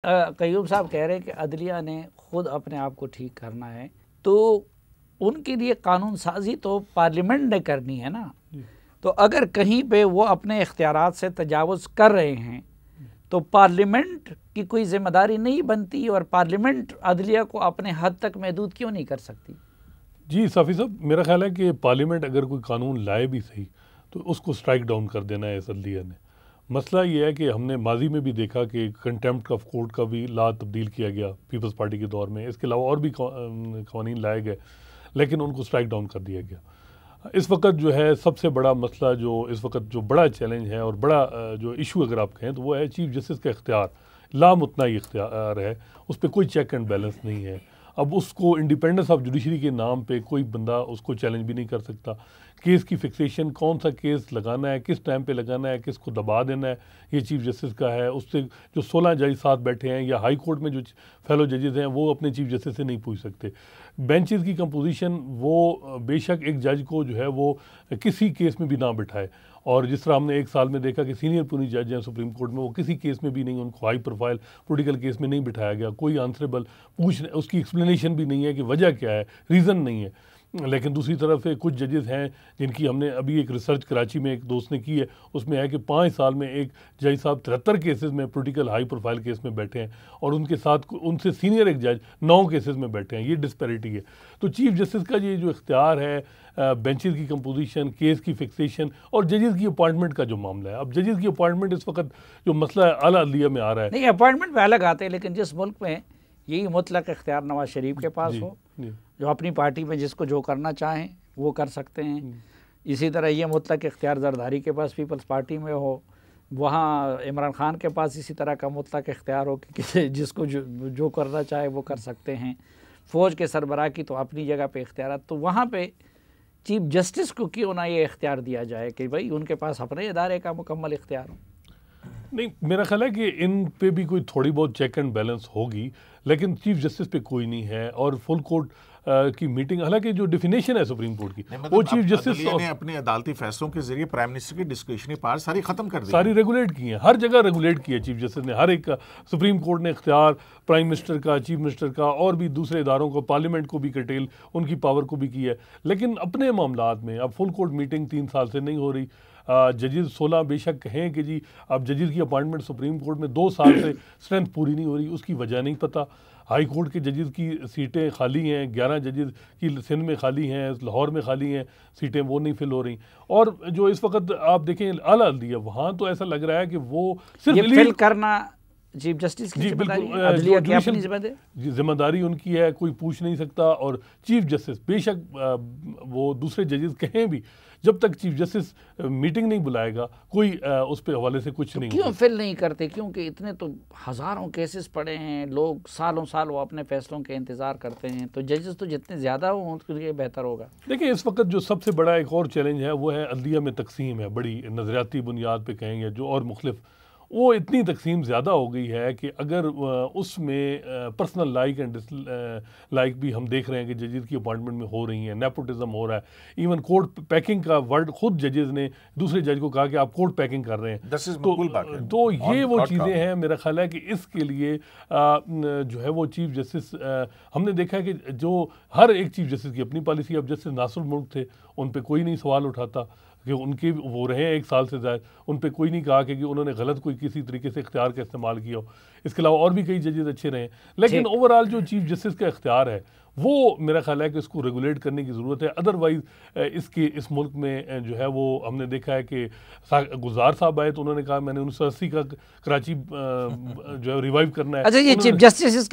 कयूम साहब कह रहे हैं कि अदलिया ने खुद अपने आप को ठीक करना है, तो उनके लिए कानून साजी तो पार्लियामेंट ने करनी है ना। तो अगर कहीं पे वो अपने इख्तियारात से तजावुज़ कर रहे हैं तो पार्लियामेंट की कोई जिम्मेदारी नहीं बनती, और पार्लियामेंट अदलिया को अपने हद तक महदूद क्यों नहीं कर सकती? जी साफ़ी साहब, मेरा ख्याल है कि पार्लियामेंट अगर कोई कानून लाए भी सही तो उसको स्ट्राइक डाउन कर देना है इस अदलिया ने। मसला ये है कि हमने माजी में भी देखा कि कंटेम्प्ट ऑफ कोर्ट का भी ला तब्दील किया गया पीपल्स पार्टी के दौर में, इसके अलावा और भी कानून लाए गए लेकिन उनको स्ट्राइक डाउन कर दिया गया। इस वक्त जो है सबसे बड़ा मसला, जो इस वक्त जो बड़ा चैलेंज है और बड़ा जो इशू अगर आप कहें तो वो है चीफ जस्टिस का इख्तियार। लामुतनाई इख्तियार है, उस पर कोई चेक एंड बैलेंस नहीं है। अब उसको इंडिपेंडेंस ऑफ जुडिशरी के नाम पे कोई बंदा उसको चैलेंज भी नहीं कर सकता। केस की फिक्सेशन, कौन सा केस लगाना है, किस टाइम पे लगाना है, किसको दबा देना है, ये चीफ जस्टिस का है। उससे जो 16 जज साथ बैठे हैं या हाई कोर्ट में जो फेलो जजेस हैं वो अपने चीफ जस्टिस से नहीं पूछ सकते। बेंचेस की कंपोजिशन वो बेशक एक जज को जो है वो किसी केस में भी ना बिठाए, और जिस तरह हमने एक साल में देखा कि सीनियर पुलिस जज हैं सुप्रीम कोर्ट में, वो किसी केस में भी नहीं, उनको हाई प्रोफाइल पॉलिटिकल केस में नहीं बिठाया गया। कोई आंसरेबल उसकी एक्सप्लेनेशन भी नहीं है कि वजह क्या है, रीज़न नहीं है। लेकिन दूसरी तरफ कुछ जजेस हैं जिनकी हमने अभी एक रिसर्च कराची में एक दोस्त ने की है, उसमें है कि 5 साल में एक जज साहब 73 केसेस में पॉलिटिकल हाई प्रोफाइल केस में बैठे हैं, और उनके साथ उनसे सीनियर एक जज 9 केसेस में बैठे हैं। ये डिस्पैरिटी है। तो चीफ जस्टिस का ये जो इख्तियार है, बेंचेस की कंपोजिशन, केस की फिक्सेशन और जजेस की अपॉइंटमेंट का जो मामला है, अब जजेस की अपॉइंटमेंट इस वक्त जो मसला है आला अदलिया में आ रहा है। नहीं, अपॉइंटमेंट पे अलग आते हैं, लेकिन जिस मुल्क में यही मुतलक इख्तियार नवाज शरीफ के पास हो, जो अपनी पार्टी में जिसको जो करना चाहें वो कर सकते हैं, इसी तरह ये मुतलक इख्तियार जरदारी के पास पीपल्स पार्टी में हो, वहाँ इमरान खान के पास इसी तरह का मुतलक इख्तियार हो कि जिसको जो करना चाहे वो कर सकते हैं। फ़ौज के सरबराह की तो अपनी जगह पे इख्तियार, तो वहाँ पे चीफ जस्टिस को क्यों ना ये इख्तियार दिया जाए कि भाई उनके पास अपने इदारे का मुकम्मल इख्तियार हो? नहीं, मेरा ख्याल है कि इन पे भी कोई थोड़ी बहुत चेक एंड बैलेंस होगी, लेकिन चीफ जस्टिस पे कोई नहीं है। और फुल कोर्ट की मीटिंग, हालांकि जो डिफिनेशन है सुप्रीम कोर्ट की, वो चीफ जस्टिस ने अपने अदालती फैसलों के जरिए प्राइम मिनिस्टर की डिस्क्रिशनरी पावर सारी खत्म कर दी, सारी रेगुलेट की है, हर जगह रेगुलेट की है चीफ जस्टिस ने। हर एक का सुप्रीम कोर्ट ने इख्तियार प्राइम मिनिस्टर का, चीफ मिनिस्टर का और भी दूसरे इदारों को, पार्लियामेंट को भी कटेल उनकी पावर को भी की है। लेकिन अपने मामलात में अब फुल कोर्ट मीटिंग 3 साल से नहीं हो रही। जजेस 16 बेशक कहें कि जी अब जजेस की अपॉइंटमेंट सुप्रीम कोर्ट में 2 साल से स्ट्रेंथ पूरी नहीं हो रही, उसकी वजह नहीं पता। हाई कोर्ट के जजेस की सीटें खाली हैं, 11 जजेस की सिंध में खाली हैं, लाहौर में खाली हैं सीटें, वो नहीं फिल हो रही। और जो इस वक्त आप देखें आला अदलिया, वहाँ तो ऐसा लग रहा है कि वो सिर्फ फिल करना चीफ जस्टिस की जिम्मेदारी उनकी है, कोई पूछ नहीं सकता। और चीफ जस्टिस बेशक वो दूसरे जजेस कहें भी, जब तक चीफ जस्टिस मीटिंग नहीं बुलाएगा कोई उस पे हवाले से कुछ नहीं। क्यों फिल नहीं करते? क्योंकि इतने तो हज़ारों केसेस पड़े हैं, लोग सालों साल वो अपने फैसलों के इंतज़ार करते हैं, तो जजेस तो जितने ज़्यादा हो उनके लिए बेहतर होगा। देखिए, इस वक्त जो सबसे बड़ा एक और चैलेंज है वो है अदलिया में तकसीम है, बड़ी नज़रियाती बुनियाद पे कहेंगे जो, और मुख्तलिफ वो इतनी तकसीम ज़्यादा हो गई है कि अगर उसमें पर्सनल लाइक एंड डिसलाइक भी हम देख रहे हैं कि जजेस की अपॉइंटमेंट में हो रही हैं, नेपोटिज्म हो रहा है। इवन कोर्ट पैकिंग का वर्ड खुद जजेस ने दूसरे जज को कहा कि आप कोर्ट पैकिंग कर रहे हैं। तो ये वो चीज़ें हैं। मेरा ख्याल है कि इसके लिए जो है वो चीफ जस्टिस, हमने देखा है कि जो हर एक चीफ जस्टिस की अपनी पॉलिसी। अब जस्टिस नासिर मुल्क थे, उन पर कोई नहीं सवाल उठाता कि उनके वो रहे 1 साल से ज़्यादा, उन पे कोई नहीं कहा कि उन्होंने गलत कोई किसी तरीके से इख्तियार का इस्तेमाल किया हो। इसके अलावा और भी कई जजेस अच्छे रहे, लेकिन ओवरऑल जो चीफ जस्टिस का इख्तियार है वो मेरा ख्याल है कि इसको रेगुलेट करने की ज़रूरत है। अदरवाइज़ इस मुल्क में जो है वो हमने देखा है कि गुजार साहब आए तो उन्होंने कहा मैंने 1980 का कराची जो है रिवाइव करना है। अच्छा, ये चीफ जस्टिस